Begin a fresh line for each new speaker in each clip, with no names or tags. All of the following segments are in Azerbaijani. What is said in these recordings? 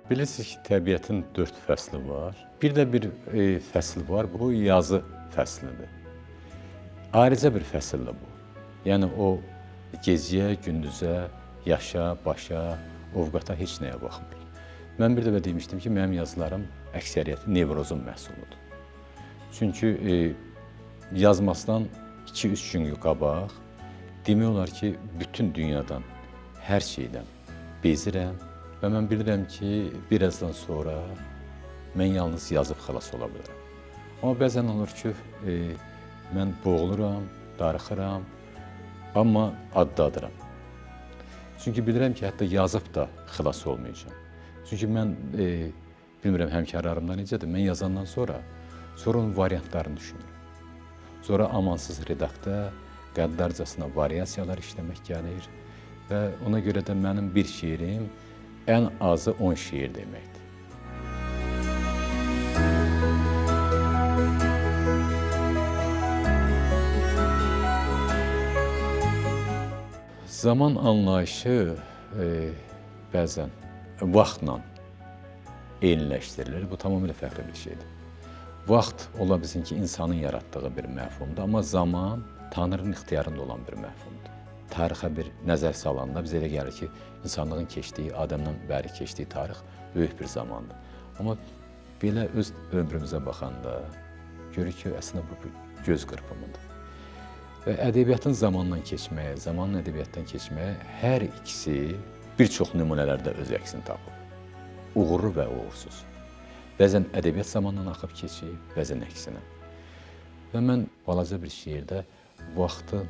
Bilirsiniz ki, təbiətin 4 fəsli var. Bir də bir fəsl var, bu yazı fəslidir. Ayrıca bir fəsildir bu. Yəni o gecəyə, gündüzə, yaşa, başa, ovqata heç nəyə baxmır. Mən bir dəfə demişdim ki, mənim yazılarım əksəriyyəti nevrozun məhsuludur. Çünki yazmasından 2-3 gün qabaq demək olar ki, bütün dünyadan, hər şeydən bezirəm və mən bilirəm ki, birazdan sonra mən yalnız yazıb xilas ola bilərəm. Amma bəzən olur ki, mən boğuluram, darıxıram, amma addadıram. Çünki bilirəm ki, hətta yazıb da xilas olmayacağam. Çünki mən, bilmirəm, həmkarlarımdan necədir, mən yazandan sonra onun variantlarını düşünürəm. Sonra amansız redaktda qəddarcasına variasiyalar işləmək gəlir və ona görə də mənim bir şeirim ən azı 10 şeir deməkdir. Zaman anlayışı bəzən vaxtla eyniləşdirilir. Bu tamamilə fərqli bir şeydir. Vaxt ola bilsin ki, insanın yaratdığı bir məfhumdur, amma zaman Tanrının ixtiyarında olan bir məfhumdur. Tarixə bir nəzər salanda bizə elə gəlir ki, insanlığın keçdiyi, Adəmdən bəri keçdiyi tarix böyük bir zamandır. Amma belə öz ömrümüzə baxanda görürük ki, əslində bu göz qırpımıdır. Və ədəbiyyatın zamandan keçməyə, zamanın ədəbiyyatdan keçməyə hər ikisi bir çox nümunələrdə öz əksini tapır. Uğurlu və uğursuz. Bəzən ədəbiyyat zamandan axıb keçir, bəzən əksinə. Və mən balaca bir şeirdə vaxtın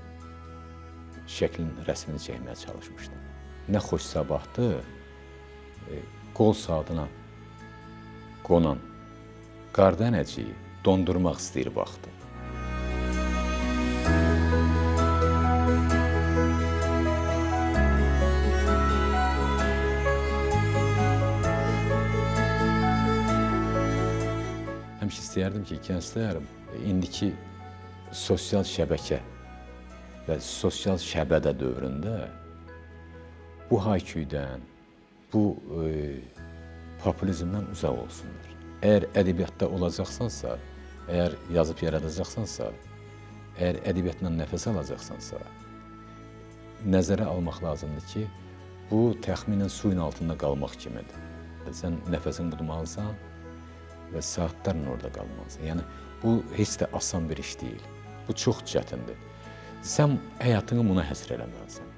şəklinin rəsmini çəkməyə çalışmışdım. Nə xoş sabahdır, qol saatına qonan qardənəciyi dondurmaq istəyir vaxtı. Həmişə istəyərdim ki, gənclər indiki sosial şəbəkə və sosial şəbədə dövründə bu hayküydən, bu populizmdən uzaq olsunlar. Əgər ədəbiyyatda olacaqsansa, əgər yazıb yaradacaqsansa, əgər ədəbiyyatdan nəfəs alacaqsansa, nəzərə almaq lazımdır ki, bu təxminən suyun altında qalmaq kimidir. Sən nəfəsini budmalısan və saatlarla orada qalmalısan. Yəni, bu heç də asan bir iş deyil. Bu çox çətindir. Sən həyatını buna həsr eləməlisən.